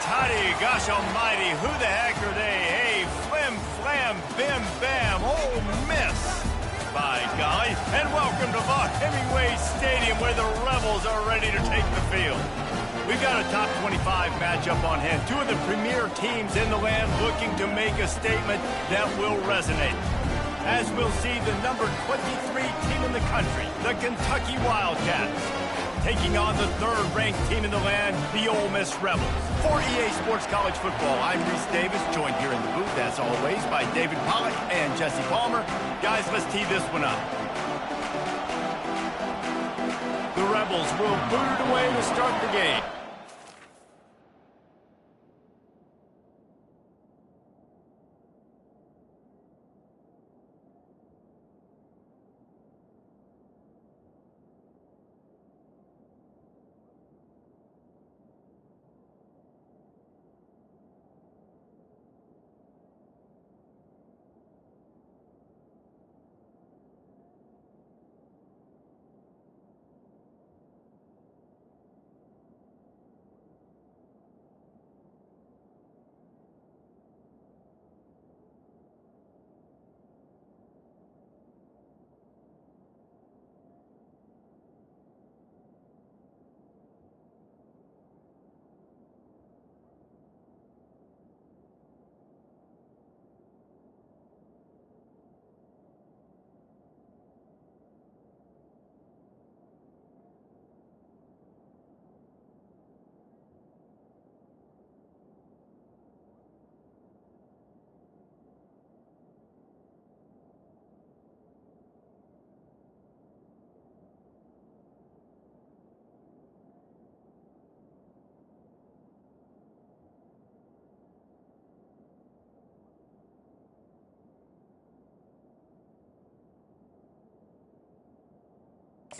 toddy, gosh almighty, who the heck are they? Hey, flim, flam, bim, bam, Ole Miss. By golly, and welcome to Vaught Hemingway Stadium where the Rebels are ready to take the field. We've got a top 25 matchup on hand. Two of the premier teams in the land looking to make a statement that will resonate. As we'll see the number 23 team in the country, the Kentucky Wildcats, taking on the third-ranked team in the land, the Ole Miss Rebels. For EA Sports College Football, I'm Reese Davis, joined here in the booth, as always, by David Pollack and Jesse Palmer. Guys, let's tee this one up. The Rebels will boot it away to start the game.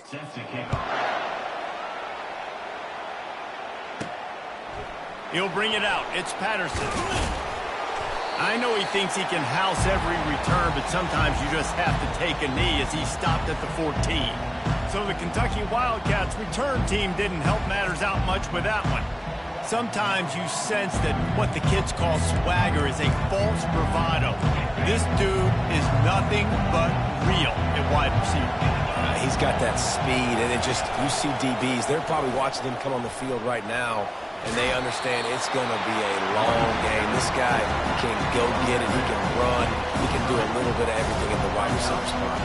Set to kick off. He'll bring it out. It's Patterson. I know he thinks he can house every return, but sometimes you just have to take a knee as he stopped at the 14. So the Kentucky Wildcats return team didn't help matters out much with that one. Sometimes you sense that what the kids call swagger is a false bravado. This dude is nothing but real at wide receiver. He's got that speed, and it just, you see DBs, they're probably watching him come on the field right now, and they understand it's going to be a long game. This guy can go get it, he can run, he can do a little bit of everything in the wide receiver spot.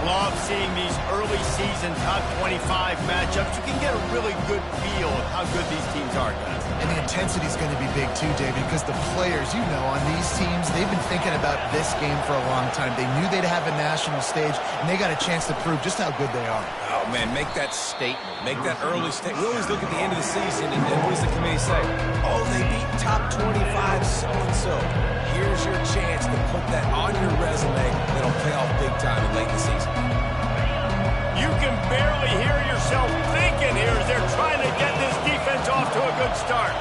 Love seeing these early season top 25 matchups. You can get a really good feel of how good these teams are, guys. And the intensity is going to be big too, David, because the players, you know, on these teams, they've been thinking about this game for a long time. They knew they'd have a national stage, and they got a chance to prove just how good they are. Oh, man, make that statement. Make that early statement. We always look at the end of the season, and what does the committee say? Oh, they beat top 25 so-and-so. Here's your chance to put that on your resume that'll pay off big time in late in the season. You can barely hear yourself thinking here as they're trying to get this defense off to a good start.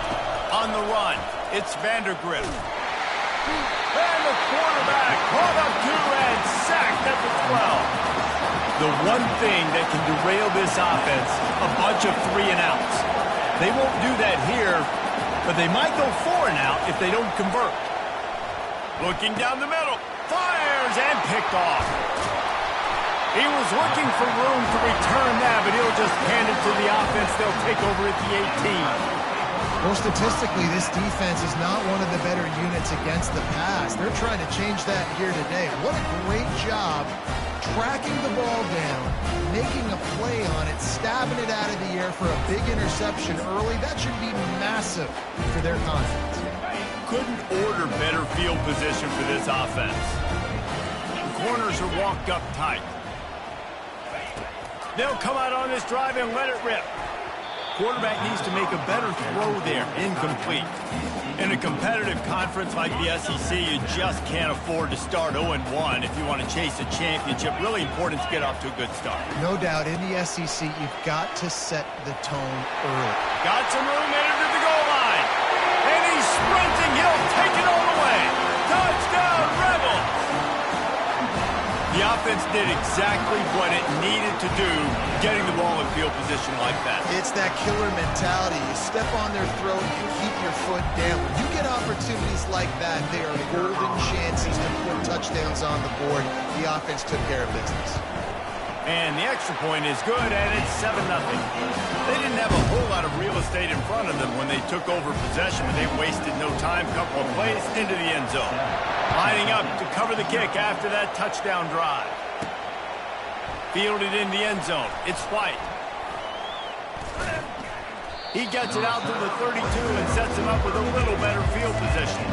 On the run, it's Vandergrift. And the quarterback caught up to and sacked at the 12. The one thing that can derail this offense, a bunch of 3-and-outs. They won't do that here, but they might go 4-and-out if they don't convert. Looking down the middle, fires and picked off. He was looking for room to return that, but he'll just hand it to the offense. They'll take over at the 18. Well, statistically, this defense is not one of the better units against the pass. They're trying to change that here today. What a great job tracking the ball down, making a play on it, stabbing it out of the air for a big interception early. That should be massive for their confidence. Couldn't order better field position for this offense. The corners are walked up tight. They'll come out on this drive and let it rip. Quarterback needs to make a better throw there. Incomplete. In a competitive conference like the SEC, you just can't afford to start 0-1 if you want to chase a championship. Really important to get off to a good start. No doubt, in the SEC, you've got to set the tone early. Got some room headed to the goal line. And he's sprinting. He'll take it all the way. Touchdown, Rebels! The offense did exactly what it needed to do, getting the ball in field position like that. It's that killer mentality. You step on their throat and keep your foot down. When you get opportunities like that, they are golden chances to put touchdowns on the board. The offense took care of business. And the extra point is good, and it's 7-0. They didn't have a whole lot of real estate in front of them when they took over possession, but they wasted no time. Couple of plays into the end zone. Lining up to cover the kick after that touchdown drive. Fielded in the end zone. It's White. He gets it out to the 32 and sets him up with a little better field position.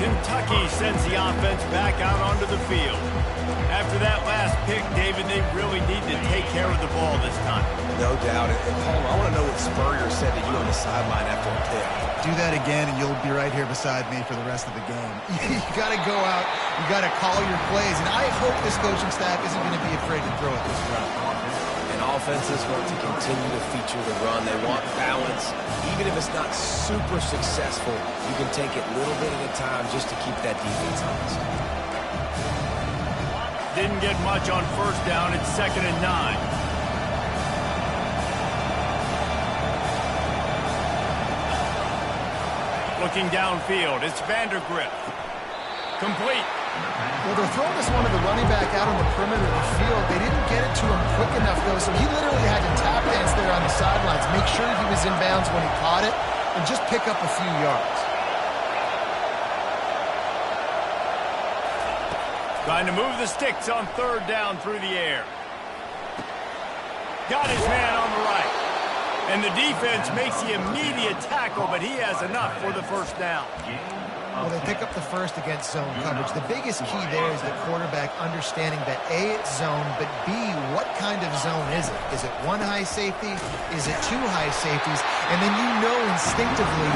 Kentucky sends the offense back out onto the field. After that last pick, David, they really need to take care of the ball this time. No doubt. And Palmer, I want to know what Spurrier said to you on the sideline after the pick. Do that again, and you'll be right here beside me for the rest of the game. You got to go out. You got to call your plays. And I hope this coaching staff isn't going to be afraid to throw at this run. And offenses want to continue to feature the run. They want balance. Even if it's not super successful, you can take it little bit at a time just to keep that defense honest. Didn't get much on first down. It's 2nd and 9. Looking downfield, it's Vandergrift. Complete. Well, they're throwing this one to the running back out on the perimeter of the field. They didn't get it to him quick enough, though, so he literally had to tap dance there on the sidelines, make sure he was in bounds when he caught it, and just pick up a few yards. Trying to move the sticks on 3rd down through the air. Got his man on the right. And the defense makes the immediate tackle, but he has enough for the first down. Well, they pick up the first against zone coverage. The biggest key there is the quarterback understanding that A, it's zone, but B, what kind of zone is it? Is it one high safety? Is it two high safeties? And then you know instinctively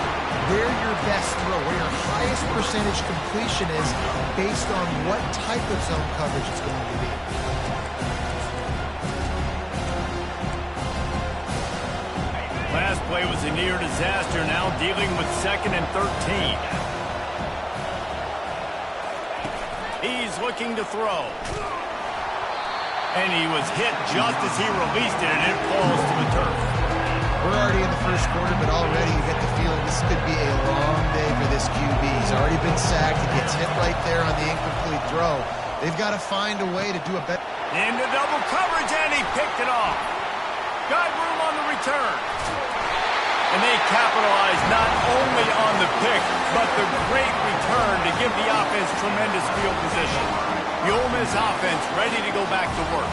where your best throw, where your highest percentage completion is based on what type of zone coverage it's going to be. Last play was a near disaster, now dealing with 2nd and 13. He's looking to throw. And he was hit just as he released it, and it falls to the turf. We're already in the first quarter, but already you get the feeling this could be a long day for this QB. He's already been sacked. He gets hit right there on the incomplete throw. They've got to find a way to do a better... Into double coverage, and he picked it off. Got room on the return. And they capitalized not only on the pick, but the great return to give the offense tremendous field position. The Ole Miss offense ready to go back to work.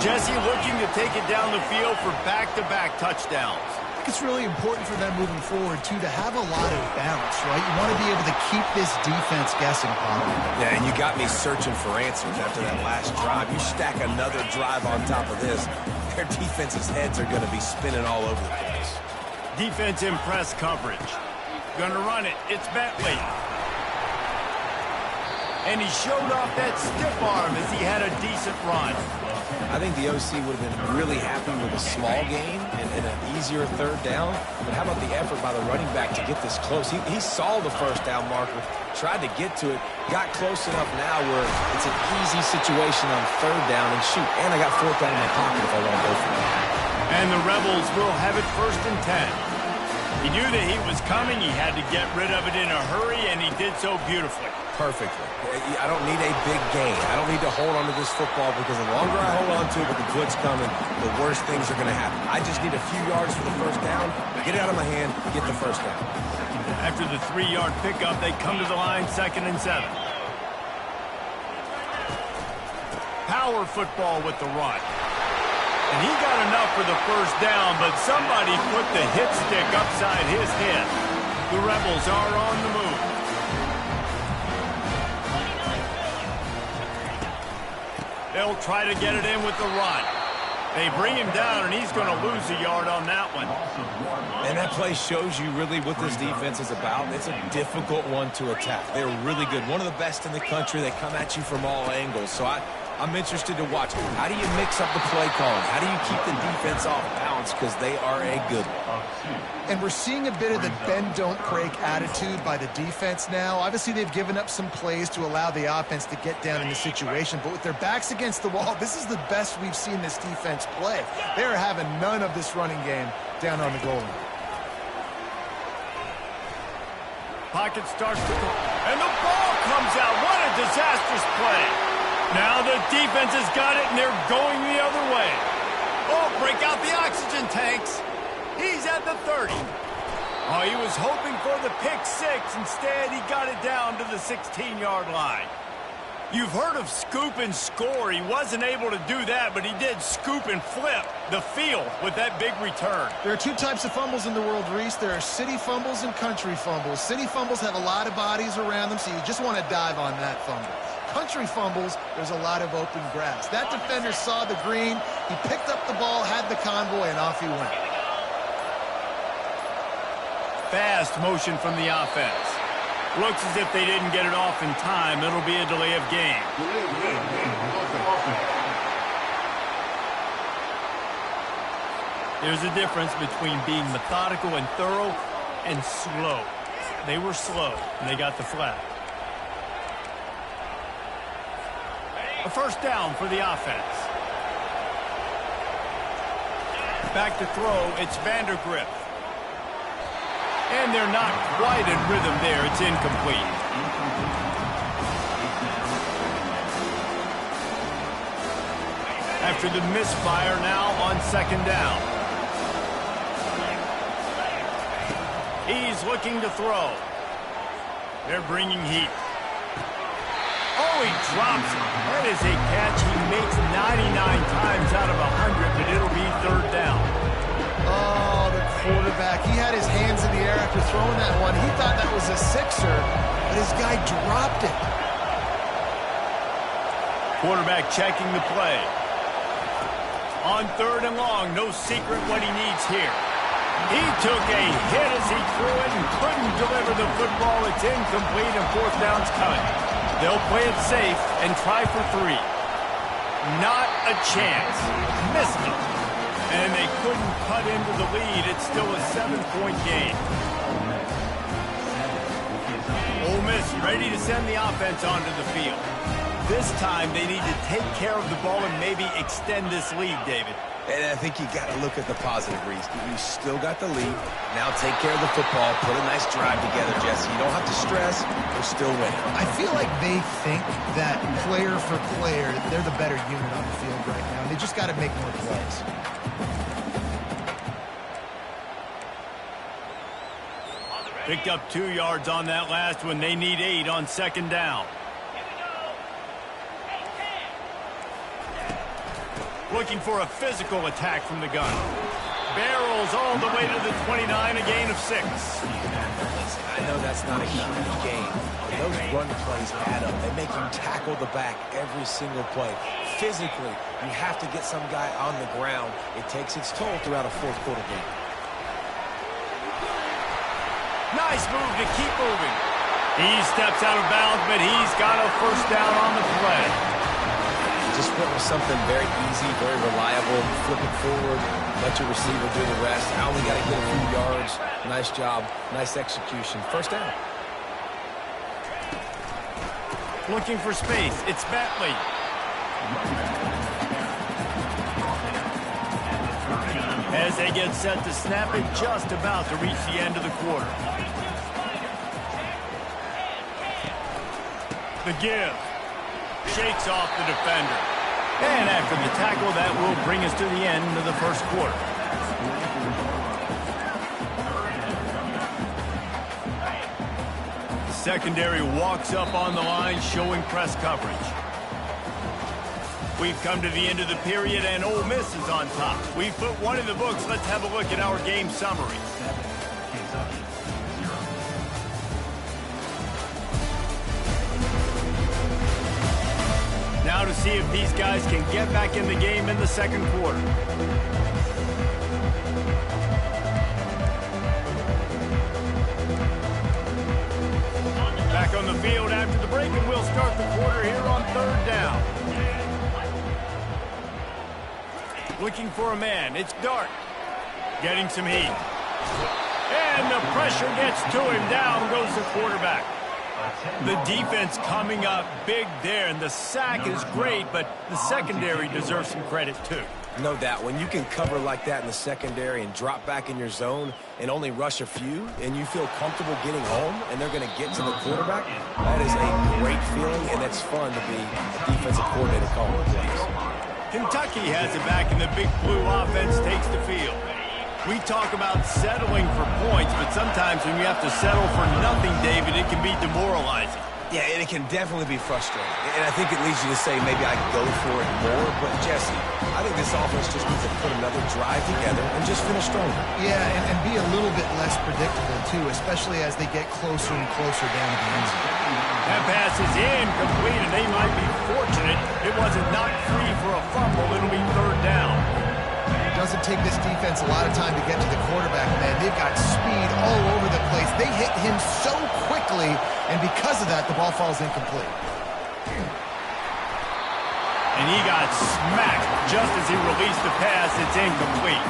Jesse looking to take it down the field for back-to-back touchdowns. I think it's really important for them moving forward, too, to have a lot of balance, right? You want to be able to keep this defense guessing, Paul. Yeah, and you got me searching for answers after that last drive. You stack another drive on top of this, their defense's heads are going to be spinning all over the place. Defense in press coverage. Gonna run it. It's Bentley. And he showed off that stiff arm as he had a decent run. I think the OC would have been really happy with a small gain and an easier 3rd down. But how about the effort by the running back to get this close? He saw the first down marker, tried to get to it, got close enough now where it's an easy situation on 3rd down. And shoot, and I got 4th down in my pocket if I want to go for it. And the Rebels will have it 1st and 10. He knew that he was coming. He had to get rid of it in a hurry, and he did so beautifully. Perfectly. I don't need a big gain. I don't need to hold on to this football because the longer I hold on to it with the blitz coming, the worse things are going to happen. I just need a few yards for the first down, get it out of my hand, get the first down. After the 3-yard pickup, they come to the line 2nd and 7. Power football with the run. And he got enough for the first down, but somebody put the hit stick upside his head. The Rebels are on the move. They'll try to get it in with the run. They bring him down, and he's going to lose a yard on that one. And that play shows you really what this defense is about. It's a difficult one to attack. They're really good. One of the best in the country. They come at you from all angles. So I'm interested to watch. How do you mix up the play calling? How do you keep the defense off balance offense because they are a good one. And we're seeing a bit of the bend-don't-break attitude by the defense now. Obviously, they've given up some plays to allow the offense to get down in the situation, but with their backs against the wall, this is the best we've seen this defense play. They're having none of this running game down on the goal line. Pocket starts to go, and the ball comes out. What a disastrous play. Now the defense has got it, and they're going the other way. Oh, break out the oxygen tanks. He's at the 30. Oh, he was hoping for the pick six. Instead, he got it down to the 16-yard line. You've heard of scoop and score. He wasn't able to do that, but he did scoop and flip the field with that big return. There are two types of fumbles in the world, Reese. There are city fumbles and country fumbles. City fumbles have a lot of bodies around them, so you just want to dive on that fumble. Country fumbles, there's a lot of open grass. That defender saw the green, he picked up the ball, had the convoy, and off he went. Fast motion from the offense. Looks as if they didn't get it off in time. It'll be a delay of game. There's a difference between being methodical and thorough and slow. They were slow, and they got the flag. A first down for the offense. Back to throw, it's Vandergrift. And they're not quite in rhythm there. It's incomplete. After the misfire, now on second down. He's looking to throw. They're bringing heat. Oh, he drops it. That is a catch he makes 99 times out of 100, but it'll be third down. Oh, the quarterback. He had his hands in the air after throwing that one. He thought that was a sixer, but his guy dropped it. Quarterback checking the play. On third and long, no secret what he needs here. He took a hit as he threw it and couldn't deliver the football. It's incomplete and fourth down's coming. They'll play it safe and try for three. Not a chance. Missed them. And they couldn't cut into the lead. It's still a 7-point game. Ole Miss ready to send the offense onto the field. This time they need to take care of the ball and maybe extend this lead, David. And I think you got to look at the positive, Reese. You still got the lead. Now take care of the football. Put a nice drive together, Jesse. You don't have to stress. We're still winning. I feel like they think that player for player, they're the better unit on the field right now. They just got to make more plays. Picked up 2 yards on that last one. They need 8 on second down. Looking for a physical attack from the gun. Barrels all the way to the 29, a gain of 6. I know that's not a huge game, but those run plays add up. They make you tackle the back every single play. Physically, you have to get some guy on the ground. It takes its toll throughout a fourth quarter game. Nice move to keep moving. He steps out of bounds, but he's got a first down on the play. Just went with something very easy, very reliable. Flip it forward, let your receiver do the rest. I only got to get a few yards. Nice job, nice execution. First down. Looking for space. It's Bentley. As they get set to snap it, just about to reach the end of the quarter. The give. Shakes off the defender. And after the tackle, that will bring us to the end of the first quarter. Secondary walks up on the line, showing press coverage. We've come to the end of the period, and Ole Miss is on top. We've put one in the books. Let's have a look at our game summary. Now to see if these guys can get back in the game in the second quarter. Back on the field after the break, and we'll start the quarter here on third down. Looking for a man. It's Dart. Getting some heat. And the pressure gets to him. Down goes the quarterback. The defense coming up big there, and the sack is great, but the secondary deserves some credit too. No doubt. When you can cover like that in the secondary and drop back in your zone and only rush a few, and you feel comfortable getting home, and they're going to get to the quarterback, that is a great feeling, and it's fun to be a defensive coordinator calling plays. Kentucky has it back, and the Big Blue offense takes the field. We talk about settling for points, but sometimes when you have to settle for nothing, David, it can be demoralizing. Yeah, and it can definitely be frustrating. And I think it leads you to say maybe I go for it more. But, Jesse, I think this offense just needs to put another drive together and just finish stronger. Yeah, and be a little bit less predictable, too, especially as they get closer and closer down to the end zone. That pass is incomplete, and they might be fortunate it wasn't knocked free for a fumble. It'll be third down. It doesn't take this defense a lot of time to get to the quarterback, man. They've got speed all over the place. They hit him so quickly, and because of that, the ball falls incomplete. And he got smacked just as he released the pass. It's incomplete.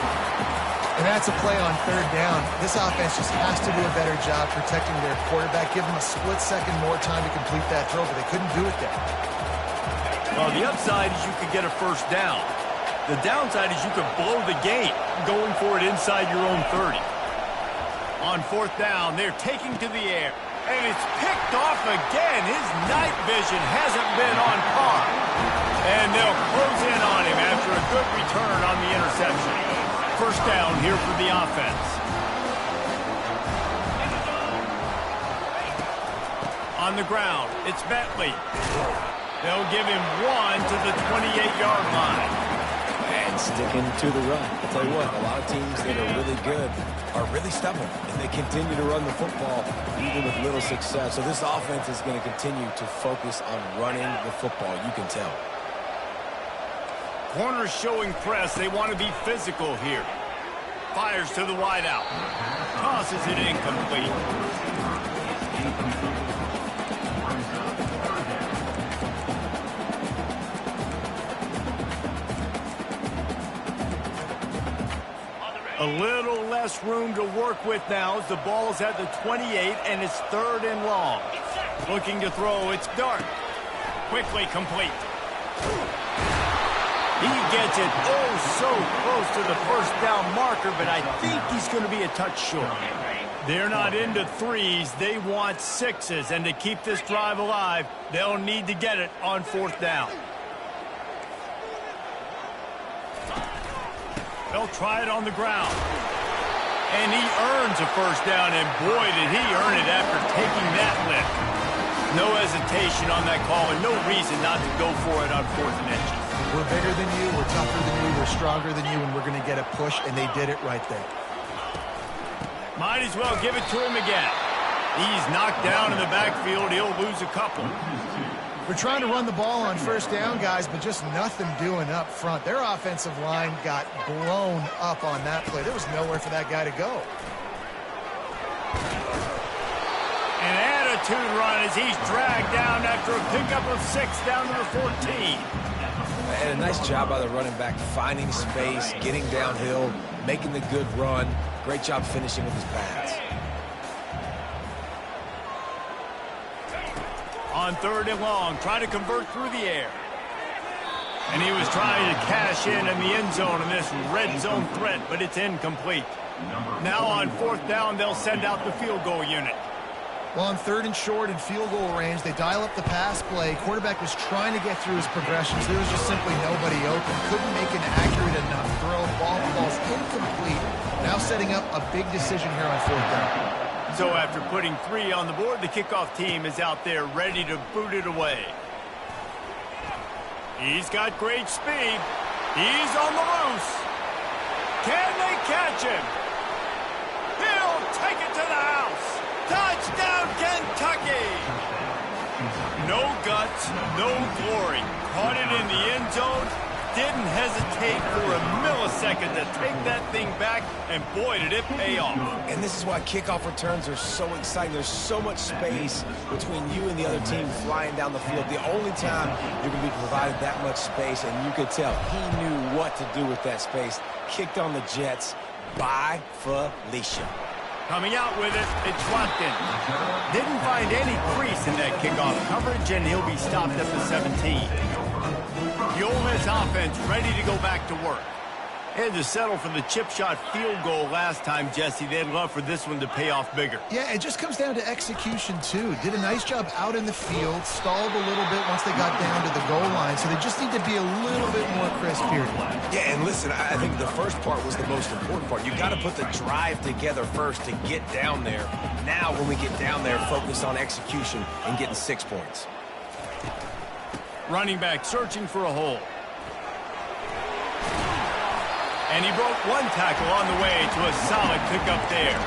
And that's a play on third down. This offense just has to do a better job protecting their quarterback. Give them a split second more time to complete that throw, but they couldn't do it there. Well, the upside is you could get a first down. The downside is you could blow the game going for it inside your own 30. On fourth down, they're taking to the air. And it's picked off again. His night vision hasn't been on par. And they'll close in on him after a good return on the interception. First down here for the offense. On the ground, it's Bentley. They'll give him one to the 28-yard line. And sticking to the run. I'll tell you what, a lot of teams that are really good are really stubborn, and they continue to run the football even with little success. So this offense is going to continue to focus on running the football. You can tell. Corners showing press. They want to be physical here. Fires to the wideout. Tosses it incomplete. A little less room to work with now as the ball's at the 28 and it's third and long. Looking to throw, it's Dart. Quickly complete. He gets it so close to the first down marker, but I think he's going to be a touch short. They're not into threes, they want sixes, and to keep this drive alive, they'll need to get it on fourth down. They'll try it on the ground. And he earns a first down, and boy, did he earn it after taking that lift. No hesitation on that call, and no reason not to go for it on fourth and inches. We're bigger than you, we're tougher than you, we're stronger than you, and we're going to get a push, and they did it right there. Might as well give it to him again. He's knocked down in the backfield. He'll lose a couple. We're trying to run the ball on first down, guys, but just nothing doing up front. Their offensive line got blown up on that play. There was nowhere for that guy to go. An attitude run as he's dragged down after a pickup of 6 down to the 14. And a nice job by the running back, finding space, getting downhill, making the good run. Great job finishing with his pads. On third and long, trying to convert through the air. And he was trying to cash in the end zone in this red zone threat, but it's incomplete. Now on fourth down, they'll send out the field goal unit. Well, on third and short and field goal range, they dial up the pass play. Quarterback was trying to get through his progressions. There was just simply nobody open. Couldn't make an accurate enough throw. Ball falls incomplete. Now setting up a big decision here on fourth down. So after putting 3 on the board, the kickoff team is out there ready to boot it away. He's got great speed. He's on the loose. Can they catch him? He'll take it to the house. Touchdown, Kentucky! No guts, no glory. Caught it in the end zone. Didn't hesitate for a millisecond to take that thing back, and boy, did it pay off. And this is why kickoff returns are so exciting. There's so much space between you and the other team flying down the field. The only time you're going to be provided that much space, and you could tell he knew what to do with that space. Kicked on the jets, Bye, Felicia. Coming out with it, it's Watkins. Didn't find any crease in that kickoff coverage, and he'll be stopped at the 17. The Ole Miss offense ready to go back to work. Had to settle for the chip shot field goal last time, Jesse. They'd love for this one to pay off bigger. Yeah, it just comes down to execution, too. Did a nice job out in the field, stalled a little bit once they got down to the goal line, so they just need to be a little bit more crisp here. Yeah, and listen, I think the first part was the most important part. You got to put the drive together first to get down there. Now, when we get down there, focus on execution and getting 6 points. Running back searching for a hole. And he broke one tackle on the way to a solid pickup there.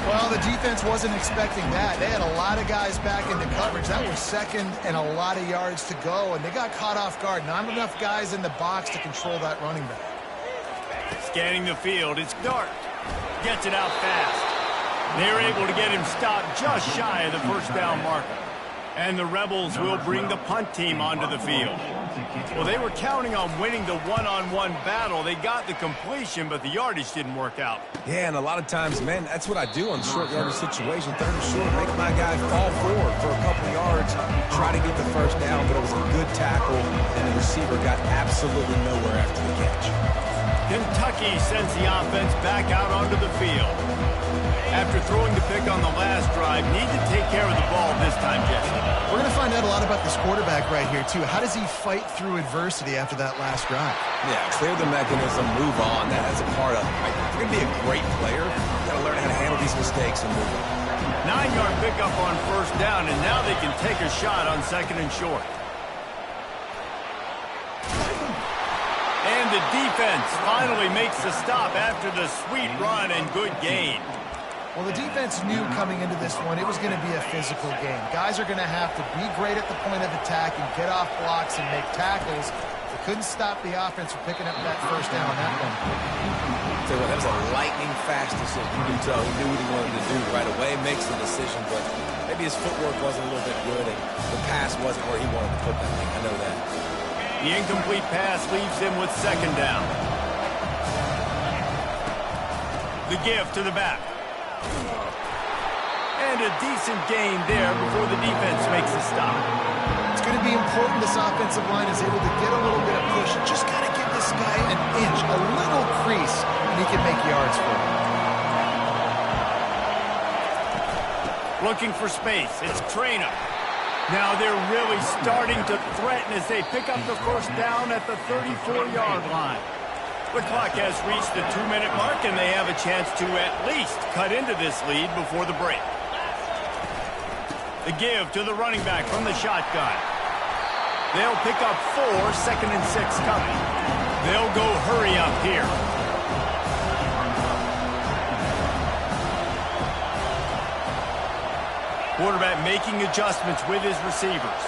Well, the defense wasn't expecting that. They had a lot of guys back into coverage. That was second and a lot of yards to go, and they got caught off guard. Not enough guys in the box to control that running back. Scanning the field, it's Dart. Gets it out fast. They're able to get him stopped just shy of the first down marker. And the Rebels will bring the punt team onto the field. Well, they were counting on winning the one-on-one battle. They got the completion, but the yardage didn't work out. Yeah, and a lot of times, man, that's what I do on short yardage situation. Third and short, make my guy fall forward for a couple yards, try to get the first down, but it was a good tackle, and the receiver got absolutely nowhere after the catch. Kentucky sends the offense back out onto the field. After throwing the pick on the last drive, need to take care of the ball this time, Jesse. We're going to find out a lot about this quarterback right here, too. How does he fight through adversity after that last drive? Yeah, clear the mechanism, move on. That's a part of it. Right? If you're going to be a great player, you got to learn how to handle these mistakes and move on. 9-yard pickup on first down, and now they can take a shot on second and short. And the defense finally makes the stop after the sweet run and good gain. Well, the defense knew coming into this one it was going to be a physical game. Guys are going to have to be great at the point of attack and get off blocks and make tackles. They couldn't stop the offense from picking up that first down on that one. So that was a lightning-fast decision. You can tell he knew what he wanted to do right away, makes the decision, but maybe his footwork wasn't a little bit good and the pass wasn't where he wanted to put that thing. I know that. The incomplete pass leaves him with second down. The give to the back. And a decent gain there before the defense makes the stop. It's going to be important this offensive line is able to get a little bit of push. You just got to give this guy an inch, a little crease, and he can make yards for him. Looking for space. It's Trainer. Now they're really starting to threaten as they pick up the first down at the 34-yard line. The clock has reached the 2-minute mark, and they have a chance to at least cut into this lead before the break. The give to the running back from the shotgun. They'll pick up 4, second and 6 coming. They'll go hurry up here. Quarterback making adjustments with his receivers.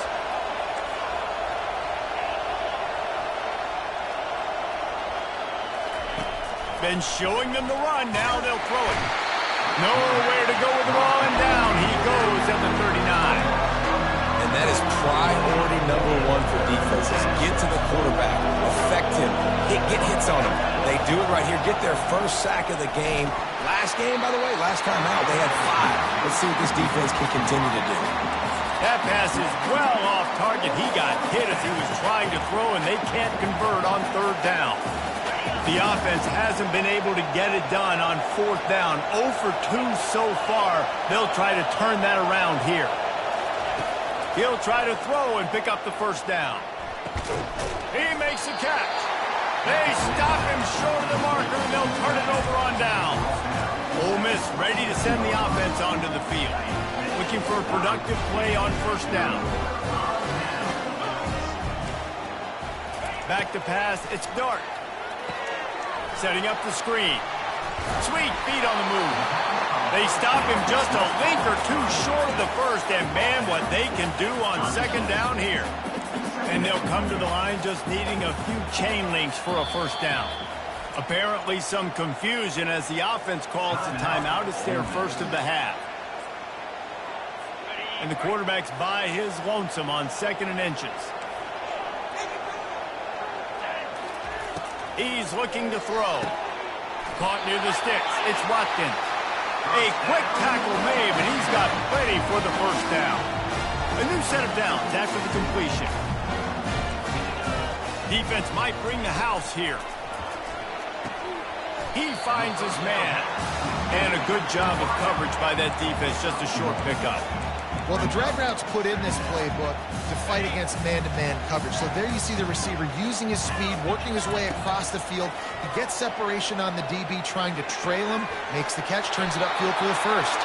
Been showing them the run. Now they'll throw it. Nowhere to go with the ball, and down he goes at the 39. And that is priority number 1 for defenses. Get to the quarterback, affect him, get hits on him. They do it right here, get their first sack of the game. Last game, by the way, last time out, they had 5. Let's see what this defense can continue to do. That pass is well off target. He got hit as he was trying to throw, and they can't convert on third down. The offense hasn't been able to get it done on fourth down. 0 for 2 so far. They'll try to turn that around here. He'll try to throw and pick up the first down. He makes the catch. They stop him short of the marker, and they'll turn it over on down. Ole Miss ready to send the offense onto the field. Looking for a productive play on first down. Back to pass, it's Dart. Setting up the screen. Sweet feet on the move. They stop him just a link or 2 short of the first, and man, what they can do on second down here. And they'll come to the line just needing a few chain links for a first down. Apparently some confusion as the offense calls the timeout. It's their first of the half. And the quarterback's by his lonesome on second and inches. He's looking to throw. Caught near the sticks. It's Watkins. A quick tackle made, but he's got plenty for the first down. A new set of downs after the completion. Defense might bring the house here. He finds his man. And a good job of coverage by that defense. Just a short pickup. Well, the drag routes put in this playbook to fight against man-to-man coverage. So there you see the receiver using his speed, working his way across the field. He gets separation on the DB, trying to trail him, makes the catch, turns it upfield for the first.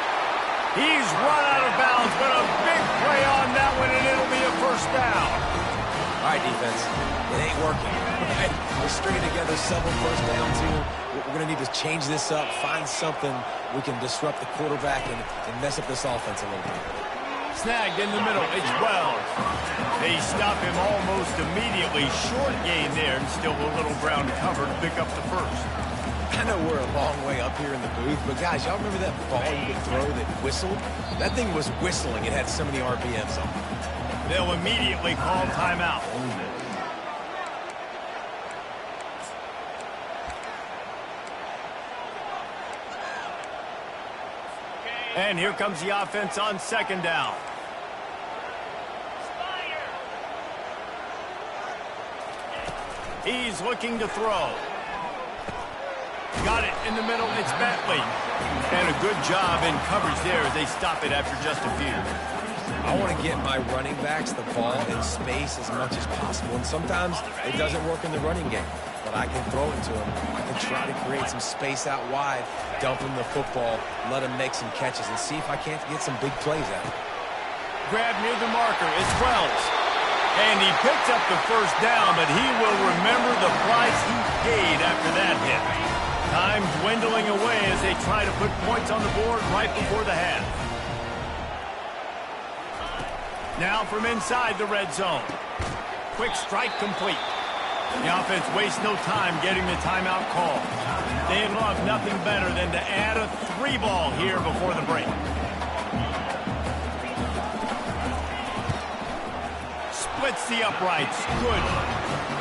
He's run out of bounds, but a big play on that one, and it'll be a first down. All right, defense. It ain't working. Right? We're stringing together several first downs here. We're going to need to change this up, find something we can disrupt the quarterback and mess up this offense a little bit. Snagged in the middle. It's Wells. They stop him almost immediately. Short gain there, and still a little ground cover to pick up the first. I know we're a long way up here in the booth, but guys, y'all remember that ball you could throw that whistled? That thing was whistling. It had so many RPMs on it. They'll immediately call timeout. And here comes the offense on second down. He's looking to throw. Got it in the middle. It's Bentley. And a good job in coverage there as they stop it after just a few. I want to get my running backs the ball in space as much as possible. And sometimes it doesn't work in the running game. But I can throw it to him. I can try to create some space out wide, dump him the football, let him make some catches, and see if I can't get some big plays out of it. Grab near the marker. It's Wells. And he picks up the first down, but he will remember the price he paid after that hit. Time dwindling away as they try to put points on the board right before the half. Now from inside the red zone. Quick strike complete. The offense wastes no time getting the timeout call. They'd love nothing better than to add a 3-ball here before the break. Splits the uprights. Good.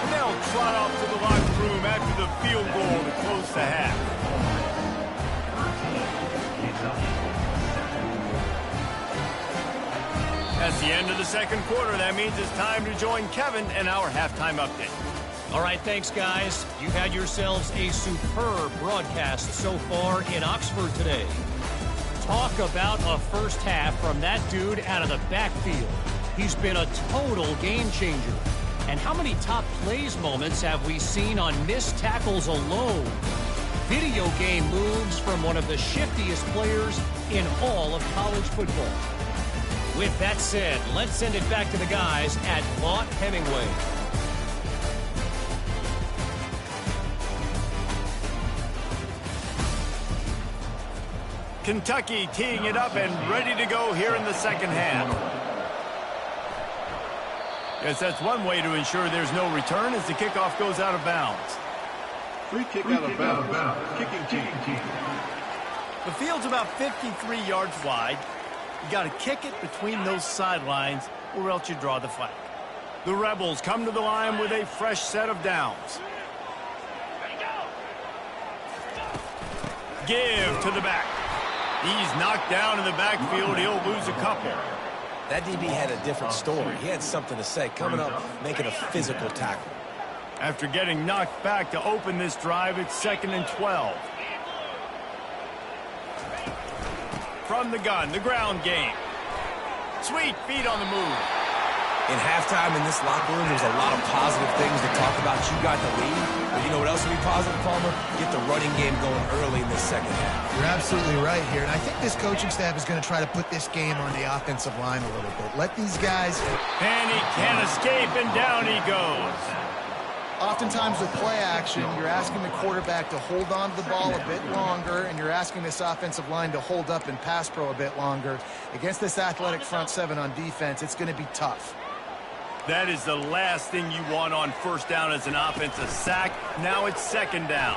And they'll trot off to the locker room after the field goal to close the half. That's the end of the second quarter. That means it's time to join Kevin in our halftime update. All right, thanks, guys. You've had yourselves a superb broadcast so far in Oxford today. Talk about a first half from that dude out of the backfield. He's been a total game changer. And how many top plays moments have we seen on missed tackles alone? Video game moves from one of the shiftiest players in all of college football. With that said, let's send it back to the guys at Vaught Hemingway. Kentucky teeing it up and ready to go here in the second half. Yes, that's one way to ensure there's no return as the kickoff goes out of bounds. Free kick out of bounds. Kicking team. The field's about 53 yards wide. You got to kick it between those sidelines or else you draw the flag. The Rebels come to the line with a fresh set of downs. Give to the back. He's knocked down in the backfield. He'll lose a couple. That DB had a different story. He had something to say, coming up, making a physical tackle. After getting knocked back to open this drive, it's 2nd and 12. From the gun, the ground game. Sweet feet on the move. In halftime in this locker room, there's a lot of positive things to talk about. You got the lead, but you know what else would be positive, Palmer? Get the running game going early in this second half. You're absolutely right here, and I think this coaching staff is going to try to put this game on the offensive line a little bit. Let these guys... And he can't escape, and down he goes. Oftentimes with play action, you're asking the quarterback to hold on to the ball a bit longer, and you're asking this offensive line to hold up and pass pro a bit longer. Against this athletic front seven on defense, it's going to be tough. That is the last thing you want on first down as an offense, a sack. Now it's 2nd down.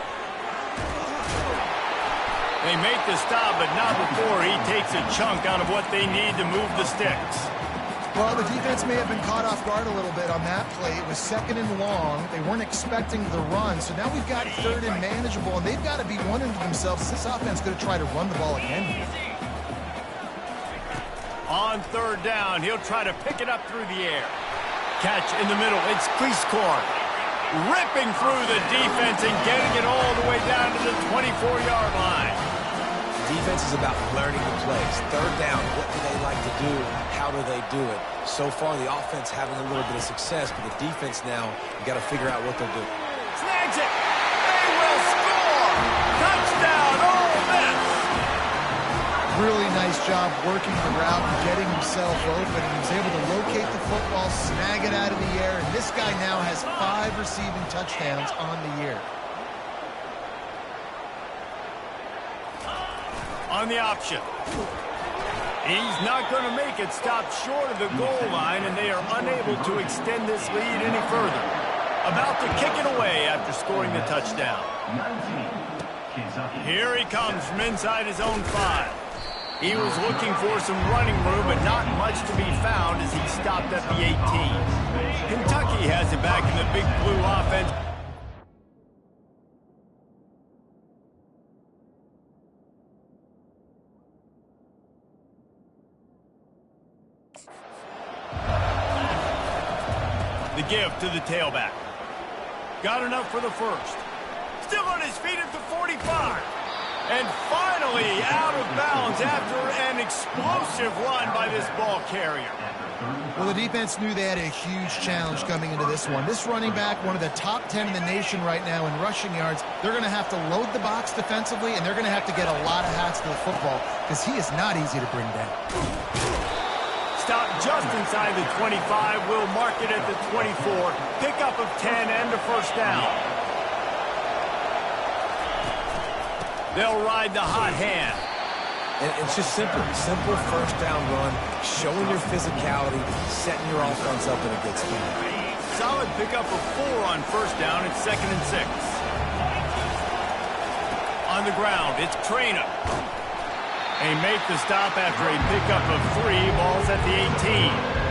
They make the stop, but not before he takes a chunk out of what they need to move the sticks. Well, the defense may have been caught off guard a little bit on that play. It was 2nd and long. They weren't expecting the run. So now we've got 3rd and manageable, and they've got to be wondering to themselves, is this offense going to try to run the ball again? On 3rd down, he'll try to pick it up through the air. Catch in the middle. It's Cleescorn. Ripping through the defense and getting it all the way down to the 24-yard line. Defense is about learning the plays. 3rd down, what do they like to do? How do they do it? So far, the offense having a little bit of success, but the defense now, you got to figure out what they'll do. Snags it. They will score. Touchdown, Ole Miss. Really nice job working the route and getting himself open. And he was able to locate the football, snag it out of the air, and this guy now has 5 receiving touchdowns on the year. On the option. He's not going to make it. Stopped short of the goal line, and they are unable to extend this lead any further. About to kick it away after scoring the touchdown. Here he comes from inside his own 5. He was looking for some running room, but not much to be found as he stopped at the 18. Kentucky has it back in the big blue offense. The give to the tailback. Got enough for the first. Still on his feet at the 45. And finally out of bounds after an explosive run by this ball carrier. Well, the defense knew they had a huge challenge coming into this one. This running back, one of the top 10 in the nation right now in rushing yards, they're going to have to load the box defensively, and they're going to have to get a lot of hats to the football because he is not easy to bring down. Stop just inside the 25. We'll mark it at the 24. Pickup of 10 and a first down. They'll ride the hot hand. And it's just simple first down run, showing your physicality, setting your offense up in a good spot. Solid pickup of 4 on first down. It's 2nd and 6. On the ground, it's Trainer. They make the stop after a pickup of 3. Ball's at the 18.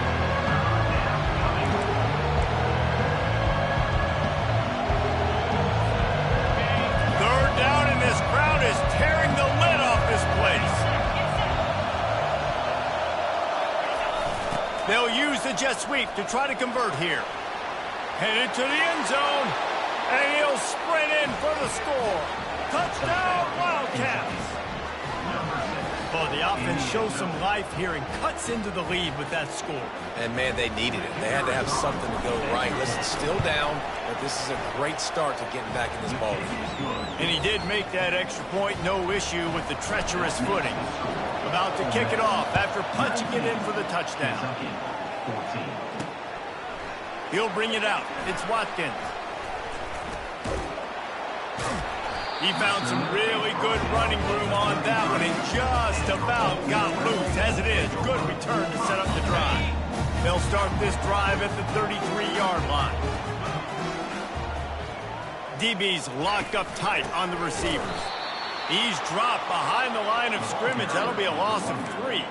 Is tearing the lid off this place. They'll use the jet sweep to try to convert here. Headed to the end zone, and he'll sprint in for the score. Touchdown, Wildcats. Oh, the offense shows some life here and cuts into the lead with that score. And, man, they needed it. They had to have something to go right. Listen, still down, but this is a great start to getting back in this ballgame. And he did make that extra point, no issue with the treacherous footing. About to kick it off after punching it in for the touchdown. He'll bring it out. It's Watkins. He found some really good running room on that one and just about got loose. As it is, good return to set up the drive. They'll start this drive at the 33-yard line. DB's locked up tight on the receivers. He's dropped behind the line of scrimmage. That'll be a loss of 3.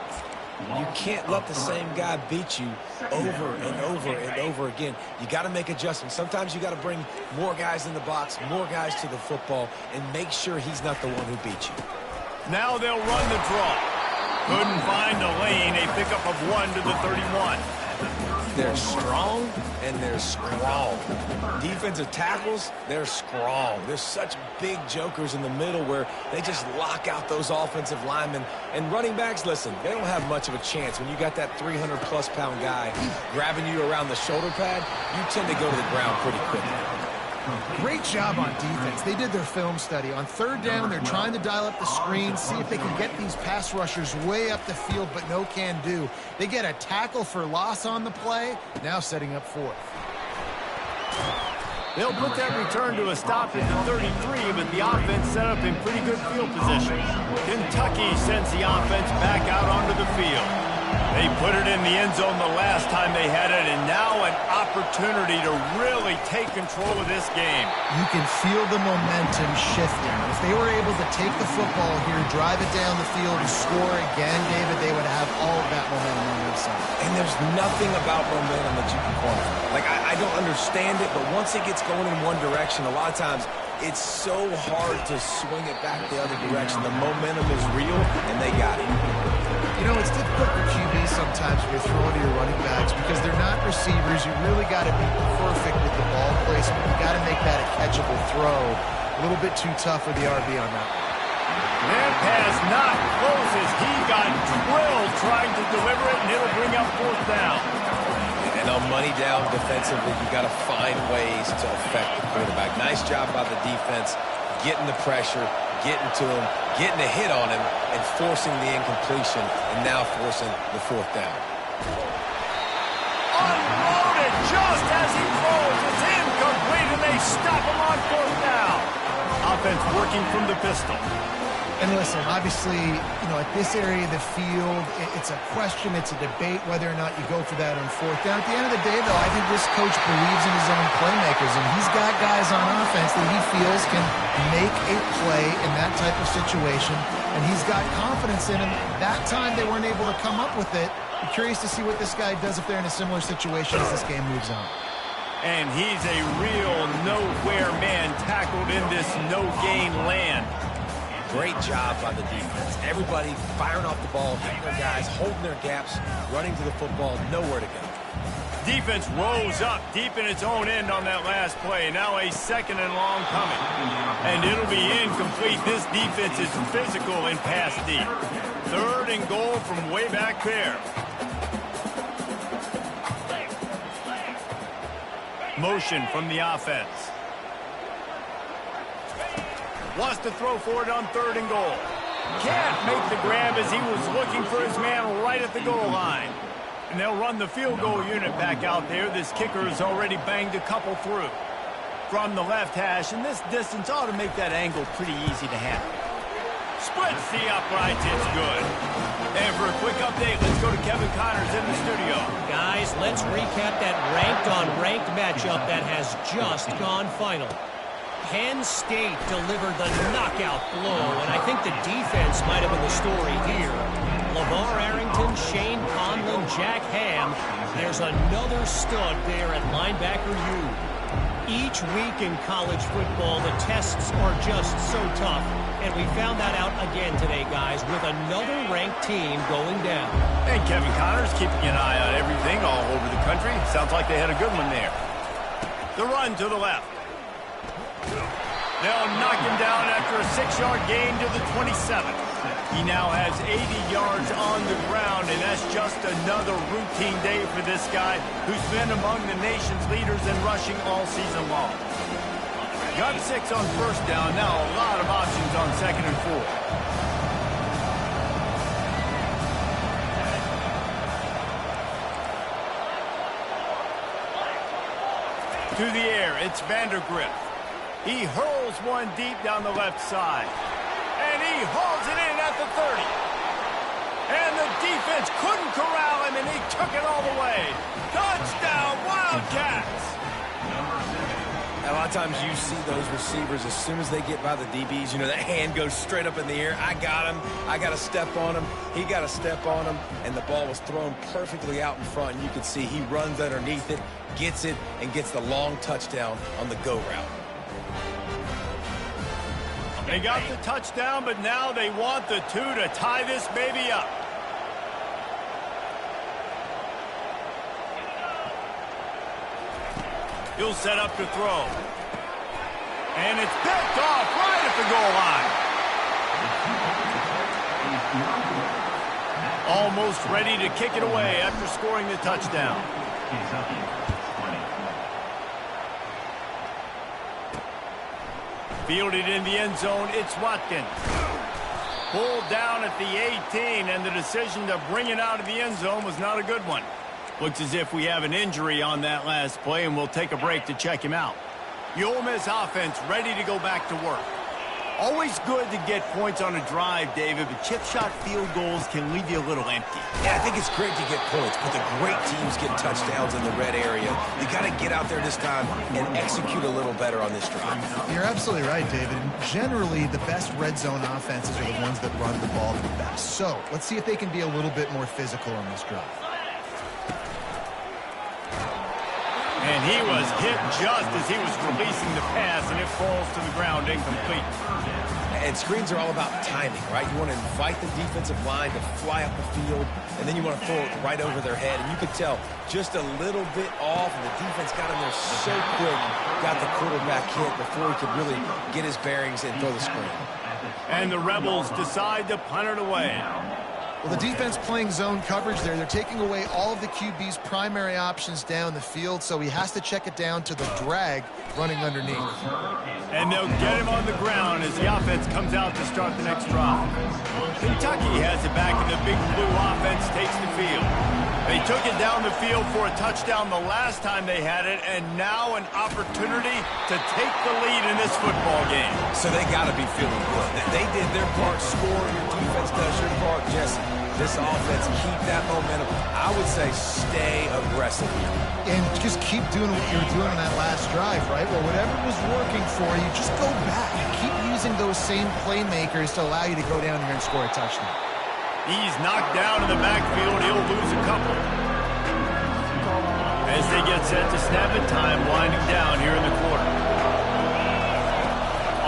You can't let the same guy beat you over and over and over again. You got to make adjustments. Sometimes you got to bring more guys in the box, more guys to the football, and make sure he's not the one who beat you. Now they'll run the draw. Couldn't find a lane. A pickup of 1 to the 31. They're strong and they're strong. Defensive tackles, they're strong. There's such big jokers in the middle where they just lock out those offensive linemen. And running backs, listen, they don't have much of a chance. When you got that 300-plus pound guy grabbing you around the shoulder pad, you tend to go to the ground pretty quickly. Great job on defense. They did their film study. On 3rd down, they're trying to dial up the screen, see if they can get these pass rushers way up the field, but no can do. They get a tackle for loss on the play, now setting up 4th. They'll put that return to a stop at the 33, but the offense set up in pretty good field position. Kentucky sends the offense back out onto the field. They put it in the end zone the last time they had it, and now an opportunity to really take control of this game. You can feel the momentum shifting. If they were able to take the football here, drive it down the field, and score again, David, they would have all of that momentum on their side. And there's nothing about momentum that you can quantify. Like, I don't understand it, but once it gets going in one direction, a lot of times it's so hard to swing it back the other direction. The momentum is real, and they got it. You know, it's difficult for QBs sometimes when you're throwing to your running backs because they're not receivers. You really got to be perfect with the ball placement. You got to make that a catchable throw. A little bit too tough for the RB on that one. That pass not close as he got drilled trying to deliver it, and it'll bring up fourth down. And on money down defensively, you got to find ways to affect the quarterback. Nice job by the defense, getting the pressure, getting to him, getting a hit on him, and forcing the incompletion, and now forcing the fourth down. Unloaded just as he throws. It's incomplete, and they stop him on fourth down. Offense working from the pistol. And listen, obviously, you know, at this area of the field, it's a question, it's a debate whether or not you go for that on fourth down. At the end of the day, though, I think this coach believes in his own playmakers, and he's got guys on offense that he feels can make a play in that type of situation, and he's got confidence in him. That time they weren't able to come up with it. I'm curious to see what this guy does if they're in a similar situation as this game moves on. And he's a real nowhere man tackled in this no-gain land. Great job by the defense. Everybody firing off the ball, hitting their guys, holding their gaps, running to the football, nowhere to go. Defense rose up deep in its own end on that last play. Now a second and long coming. And it'll be incomplete. This defense is physical and pass deep. Third and goal from way back there. Motion from the offense. Wants to throw for it on third and goal. Can't make the grab as he was looking for his man right at the goal line. And they'll run the field goal unit back out there. This kicker has already banged a couple through. From the left hash, and this distance ought to make that angle pretty easy to handle. Splits the uprights, it's good. And for a quick update, let's go to Kevin Connors in the studio. Guys, let's recap that ranked-on-ranked matchup that has just gone final. Penn State delivered the knockout blow, and I think the defense might have been the story here. LeVar Arrington, Shane Conlon, Jack Ham. There's another stud there at linebacker U. Each week in college football, the tests are just so tough, and we found that out again today, guys, with another ranked team going down. And Kevin Connors keeping an eye on everything all over the country. Sounds like they had a good one there. The run to the left. They'll knock him down after a 6-yard gain to the 27. He now has 80 yards on the ground, and that's just another routine day for this guy who's been among the nation's leaders in rushing all season long. Got 6 on first down. Now a lot of options on second and 4. To the air, it's Vandergrift. He hurls one deep down the left side. And he hauls it in at the 30. And the defense couldn't corral him, and he took it all the way. Touchdown, Wildcats! A lot of times you see those receivers, as soon as they get by the DBs, you know, that hand goes straight up in the air. I got him. I got to step on him. He got to step on him. And the ball was thrown perfectly out in front. And you can see he runs underneath it, gets it, and gets the long touchdown on the go route. They got the touchdown, but now they want the 2 to tie this baby up. He'll set up to throw. And it's picked off right at the goal line. Almost ready to kick it away after scoring the touchdown. Fielded in the end zone, it's Watkins. Pulled down at the 18, and the decision to bring it out of the end zone was not a good one. Looks as if we have an injury on that last play, and we'll take a break to check him out. The Ole Miss offense ready to go back to work. Always good to get points on a drive, David, but chip shot field goals can leave you a little empty. Yeah, I think it's great to get points, but the great teams get touchdowns in the red area. You got to get out there this time and execute a little better on this drive. You're absolutely right, David. And generally, the best red zone offenses are the ones that run the ball the best. So let's see if they can be a little bit more physical on this drive. And he was hit just as he was releasing the pass, and it falls to the ground incomplete. And screens are all about timing, right? You want to invite the defensive line to fly up the field, and then you want to throw it right over their head. And you could tell just a little bit off, and the defense got him there so quick, got the quarterback hit before he could really get his bearings and throw the screen. And the Rebels decide to punt it away. Well, the defense playing zone coverage there. They're taking away all of the QB's primary options down the field, so he has to check it down to the drag running underneath. And they'll get him on the ground as the offense comes out to start the next drive. Kentucky has it back, and the big blue offense takes the field. They took it down the field for a touchdown the last time they had it, and now an opportunity to take the lead in this football game. So they got to be feeling good. They did their part, score. Your defense does your part, Jesse. This offense, keep that momentum. I would say stay aggressive here. And just keep doing what you were doing on that last drive, right? Well, whatever was working for you, just go back and keep using those same playmakers to allow you to go down here and score a touchdown. He's knocked down in the backfield. He'll lose a couple. As they get set to snap it, time winding down here in the quarter.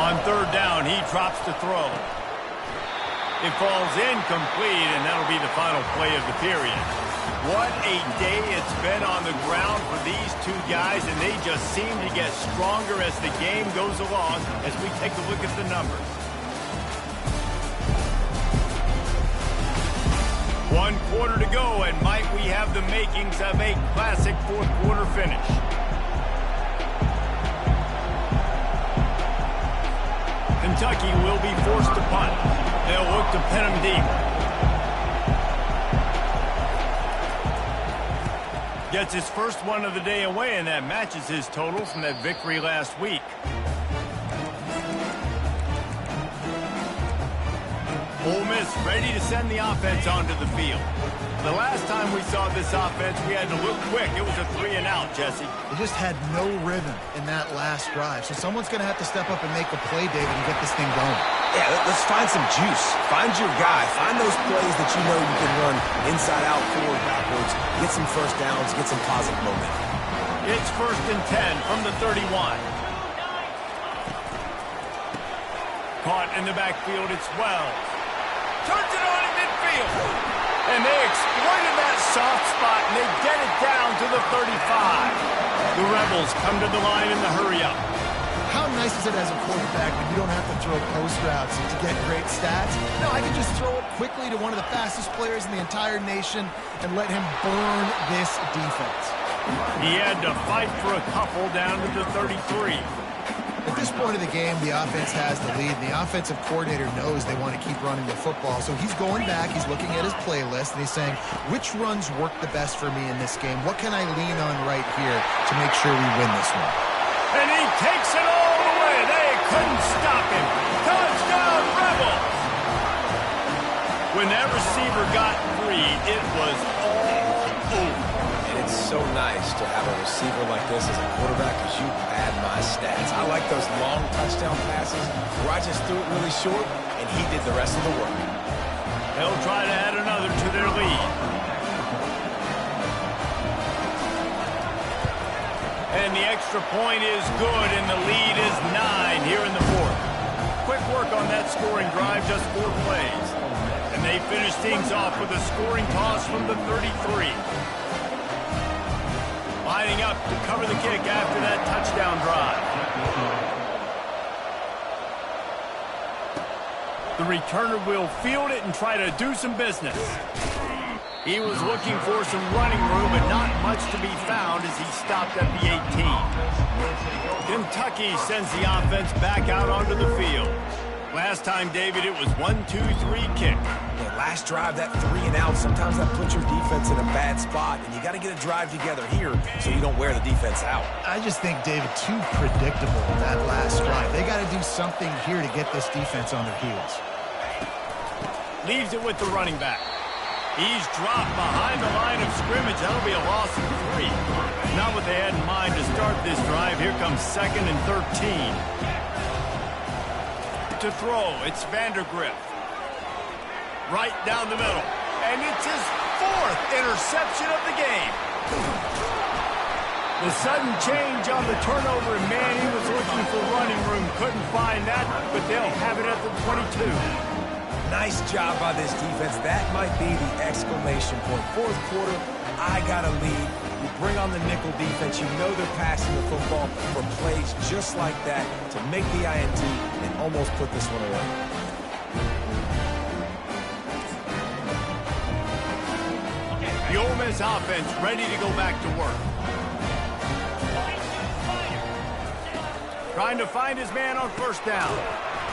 On third down, he drops the throw. It falls incomplete, and that'll be the final play of the period. What a day it's been on the ground for these two guys, and they just seem to get stronger as the game goes along as we take a look at the numbers. 1 quarter to go, and might we have the makings of a classic fourth quarter finish. Kentucky will be forced to punt. They'll look to pin him deep. Gets his first one of the day away, and that matches his total from that victory last week. Ole Miss ready to send the offense onto the field. The last time we saw this offense, we had to look quick. It was a 3-and-out, Jesse. They just had no rhythm in that last drive. So someone's going to have to step up and make a play, David, and get this thing going. Yeah, let's find some juice. Find your guy. Find those plays that you know you can run inside out, forward, backwards. Get some first downs. Get some positive momentum. It's 1st and 10 from the 31. Caught in the backfield, it's Wells. Turns it on in midfield. And they exploited that soft spot, and they get it down to the 35. The Rebels come to the line in the hurry-up. How nice is it as a quarterback when you don't have to throw post routes to get great stats? No, I can just throw it quickly to one of the fastest players in the entire nation and let him burn this defense. He had to fight for a couple down to the 33. At this point of the game, the offense has the lead. The offensive coordinator knows they want to keep running the football. So he's going back, he's looking at his playlist, and he's saying, which runs work the best for me in this game? What can I lean on right here to make sure we win this one? And he takes it all the way. They couldn't stop him. Touchdown, Rebels! When that receiver got free, it was all over. It's so nice to have a receiver like this as a quarterback because you pad my stats. I like those long touchdown passes where I just threw it really short and he did the rest of the work. They'll try to add another to their lead. And the extra point is good, and the lead is 9 here in the fourth. Quick work on that scoring drive, just 4 plays. And they finish things off with a scoring toss from the 33. Lining up to cover the kick after that touchdown drive. The returner will field it and try to do some business. He was looking for some running room, but not much to be found as he stopped at the 18. Kentucky sends the offense back out onto the field. Last time, David, it was 1-2-3 kick. Yeah, last drive, that 3 and out, sometimes that puts your defense in a bad spot, and you got to get a drive together here so you don't wear the defense out. I just think, David, too predictable that last drive. They got to do something here to get this defense on their heels. Leaves it with the running back. He's dropped behind the line of scrimmage. That'll be a loss of 3. Not what they had in mind to start this drive. Here comes 2nd and 13. To throw, it's Vandergrift. Right down the middle. And it's his 4th interception of the game. The sudden change on the turnover, and man, he was looking for running room. Couldn't find that, but they'll have it at the 22. Nice job by this defense. That might be the exclamation point. 4th quarter, I got a lead. You bring on the nickel defense. You know they're passing the football for plays just like that to make the INT and almost put this one away. The Ole Miss offense ready to go back to work. Trying to find his man on 1st down.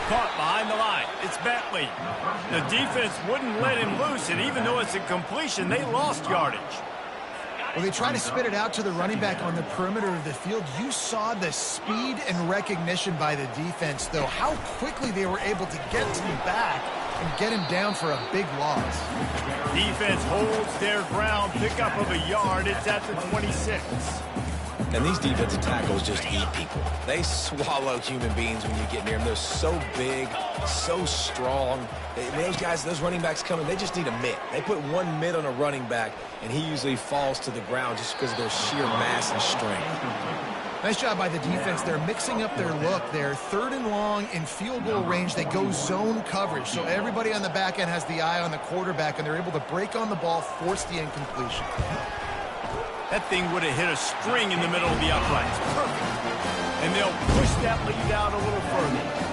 Caught behind the line. It's Bentley. The defense wouldn't let him loose, and even though it's a completion, they lost yardage. Well, they try to spit it out to the running back on the perimeter of the field. You saw the speed and recognition by the defense, though, how quickly they were able to get to the back and get him down for a big loss. Defense holds their ground, pickup of a yard. It's at the 26. And these defensive tackles just eat people. They swallow human beings when you get near them. They're so big, so strong. Those guys, those running backs coming, they just need a mitt. They put one mitt on a running back, and he usually falls to the ground just because of their sheer mass and strength. Nice job by the defense. They're mixing up their look. They're 3rd and long in field goal range. They go zone coverage. So everybody on the back end has the eye on the quarterback, and they're able to break on the ball, force the incompletion. That thing would have hit a string in the middle of the uprights. Perfect. And they'll push that lead out a little further.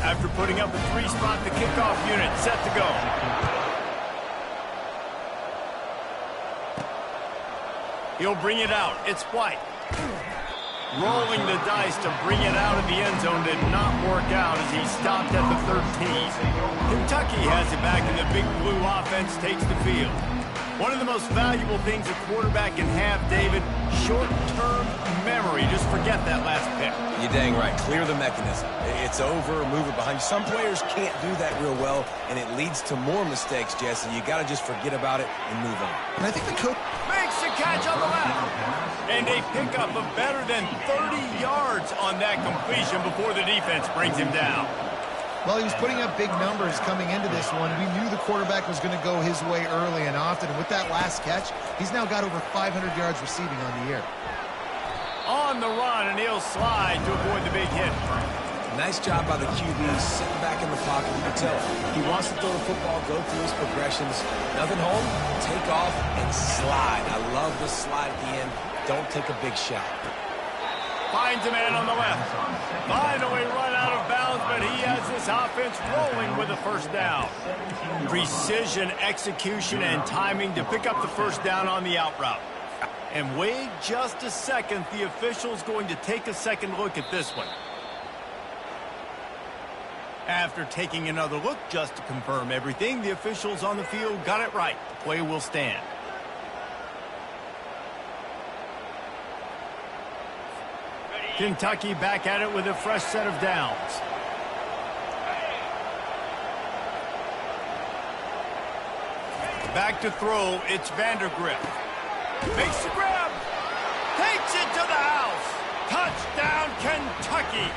After putting up a 3-spot, the kickoff unit set to go. He'll bring it out. It's White. Rolling the dice to bring it out of the end zone did not work out as he stopped at the 13. Kentucky has it back, and the Big Blue offense takes the field. One of the most valuable things a quarterback can have, David, short-term memory. Just forget that last pick. You're dang right. Clear the mechanism. It's over, move it behind you. Some players can't do that real well, and it leads to more mistakes, Jesse. You got to just forget about it and move on. And I think the coach makes the catch on the left. And a pickup of better than 30 yards on that completion before the defense brings him down. Well, he was putting up big numbers coming into this one. We knew the quarterback was going to go his way early and often. And with that last catch, he's now got over 500 yards receiving on the year. On the run, and he'll slide to avoid the big hit. Nice job by the QB, sitting back in the pocket. You can tell he wants to throw the football, go through his progressions. Nothing home, take off, and slide. I love the slide at the end. Don't take a big shot. Finds a man on the left. Finally run out of bounds, but he has this offense rolling with a 1st down. Precision, execution, and timing to pick up the 1st down on the out route. And wait just a second. The official's going to take a second look at this one. After taking another look just to confirm everything, the officials on the field got it right. The play will stand. Kentucky back at it with a fresh set of downs. Back to throw, it's Vandergrift. Makes the grab. Takes it to the house. Touchdown, Kentucky.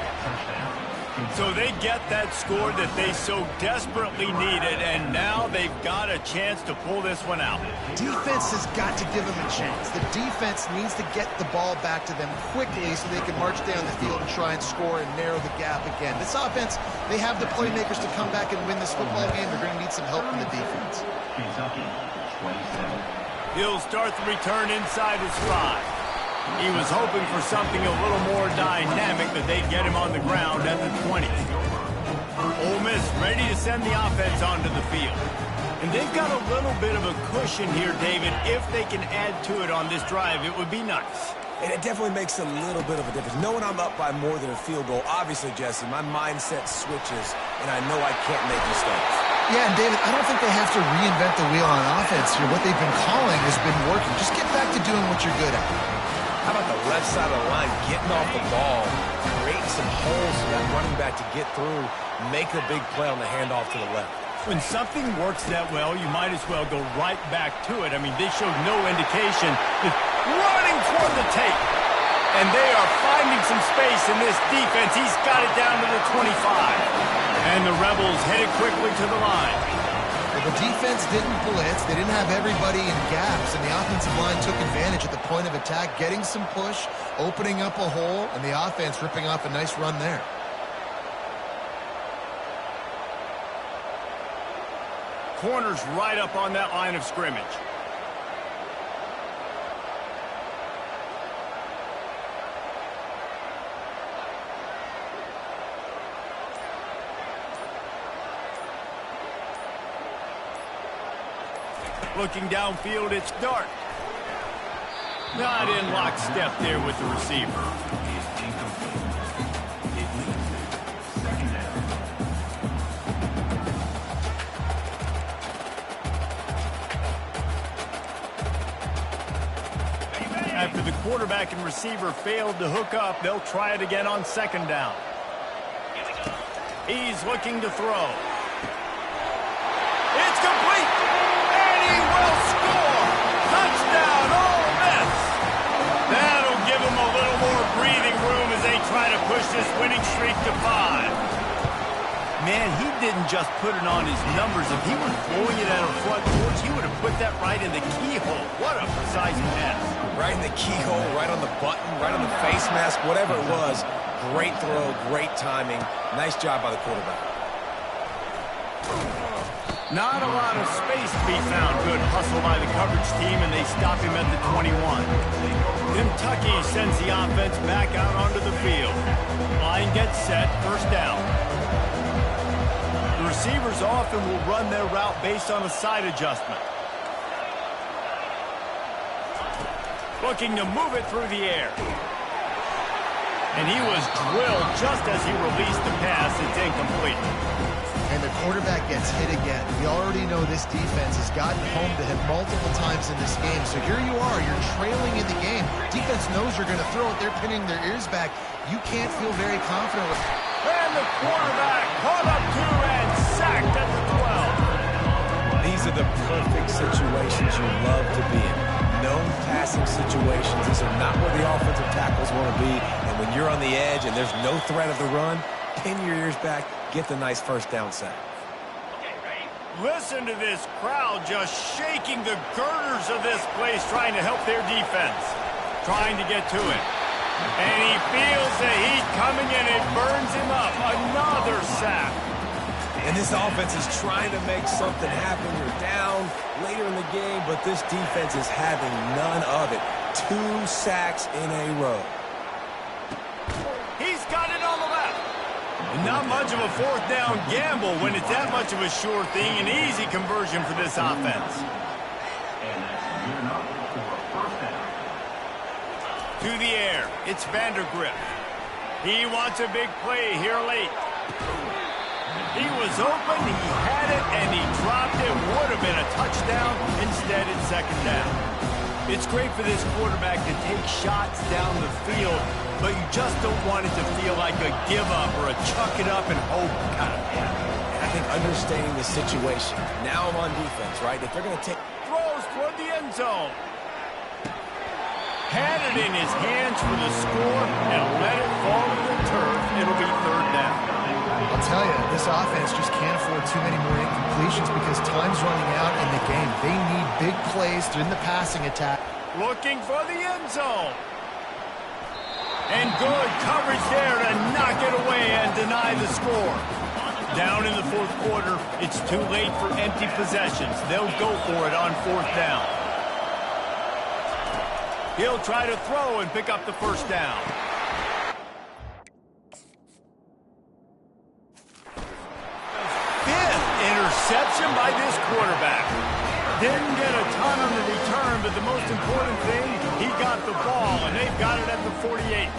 So they get that score that they so desperately needed, and now they've got a chance to pull this one out. Defense has got to give them a chance. The defense needs to get the ball back to them quickly so they can march down the field and try and score and narrow the gap again. This offense, they have the playmakers to come back and win this football game. They're going to need some help from the defense. He'll start the return inside his 5. He was hoping for something a little more dynamic, but they'd get him on the ground at the 20. Ole Miss ready to send the offense onto the field. And they've got a little bit of a cushion here, David. If they can add to it on this drive, it would be nice. And it definitely makes a little bit of a difference. Knowing I'm up by more than a field goal, obviously, Jesse, my mindset switches, and I know I can't make mistakes. Yeah, and David, I don't think they have to reinvent the wheel on offense here. What they've been calling has been working. Just get back to doing what you're good at. How about the left side of the line, getting off the ball, creating some holes for that running back to get through, make a big play on the handoff to the left. When something works that well, you might as well go right back to it. I mean, they showed no indication. Running toward the tape. And they are finding some space in this defense. He's got it down to the 25. And the Rebels headed quickly to the line. Well, the defense didn't blitz. They didn't have everybody in gaps, and the offensive line took advantage at the point of attack, getting some push, opening up a hole, and the offense ripping off a nice run there. Corners right up on that line of scrimmage. Looking downfield, it's Dart. Not in lockstep there with the receiver. After the quarterback and receiver failed to hook up, they'll try it again on 2nd down. He's looking to throw. It's complete! He will score! Touchdown, Ole Miss! That'll give them a little more breathing room as they try to push this winning streak to 5. Man, he didn't just put it on his numbers. If he was throwing it at a front porch, he would have put that right in the keyhole. What a precise pass. Right in the keyhole, right on the button, right on the face mask, whatever it was. Great throw, great timing. Nice job by the quarterback. Not a lot of space to be found. Good hustle by the coverage team, and they stop him at the 21. Kentucky sends the offense back out onto the field. Line gets set, 1st down. The receivers often will run their route based on a side adjustment. Looking to move it through the air. And he was drilled just as he released the pass. It's incomplete. And the quarterback gets hit again. We already know this defense has gotten home to him multiple times in this game. So here you are, you're trailing in the game. Defense knows you're going to throw it. They're pinning their ears back. You can't feel very confident with it. And the quarterback caught up to and sacked at the 12. These are the perfect situations you love to be in. No passing situations. These are not where the offensive tackles want to be. And when you're on the edge and there's no threat of the run, pin your ears back, get the nice 1st down sack. Listen to this crowd just shaking the girders of this place, trying to help their defense, trying to get to it. And he feels the heat coming in. It burns him up. Another sack. And this offense is trying to make something happen. You're down later in the game, but this defense is having none of it. 2 sacks in a row. He's got it on the left. Not much of a 4th down gamble when it's that much of a sure thing. An easy conversion for this offense. To the air, it's Vandergrift. He wants a big play here late. He was open, he had it, and he dropped it. Would have been a touchdown. Instead, it's 2nd down. It's great for this quarterback to take shots down the field, but you just don't want it to feel like a give-up or a chuck it up and hope kind of thing. I think understanding the situation. Now I'm on defense, right? If they're going to take... Throws toward the end zone. Had it in his hands for the score and let it fall to the turf. It'll be 3rd down. I'll tell you, this offense just can't afford too many more incompletions because time's running out in the game. They need big plays in the passing attack. Looking for the end zone. And good coverage there to knock it away and deny the score. Down in the 4th quarter, it's too late for empty possessions. They'll go for it on 4th down. He'll try to throw and pick up the first down. Fifth interception by this quarterback. Didn't get a ton on the return, but the most important thing, he got the ball, and they've got it at the 48.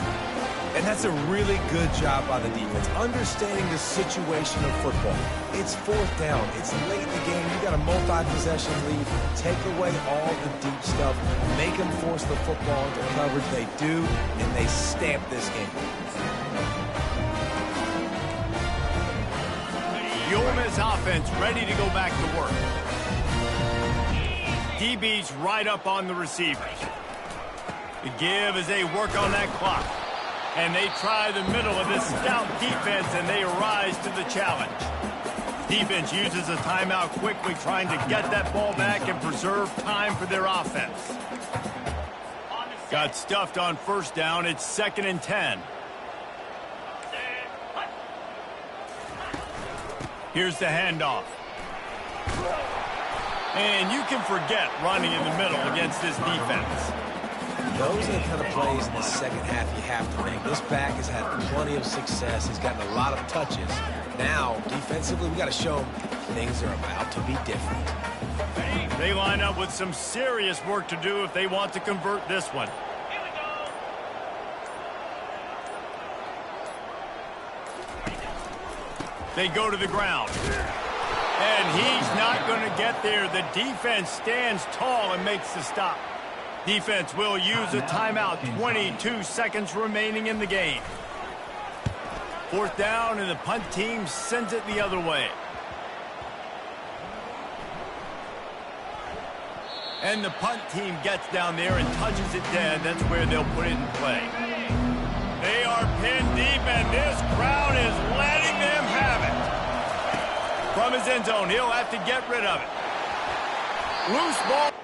And that's a really good job by the defense, understanding the situation of football. It's fourth down. It's late in the game. You got a multi-possession lead. Take away all the deep stuff. Make them force the football into coverage. They do, and they stamp this game. The Ole Miss offense ready to go back to work. DB's right up on the receivers. The give as they work on that clock. And they try the middle of this stout defense, and they rise to the challenge. Defense uses a timeout quickly, trying to get that ball back and preserve time for their offense. Got stuffed on first down. It's 2nd and 10. Here's the handoff. And you can forget running in the middle against this defense. Those are the kind of plays in the second half you have to make. This back has had plenty of success. He's gotten a lot of touches. Now, defensively, we got to show him things are about to be different. They line up with some serious work to do if they want to convert this one. They go to the ground. And he's not going to get there. The defense stands tall and makes the stop. Defense will use a timeout. 22 seconds remaining in the game. Fourth down, and the punt team sends it the other way. And the punt team gets down there and touches it dead. That's where they'll put it in play. They are pinned deep, and this crowd is letting them have it. From his end zone, he'll have to get rid of it. Loose ball.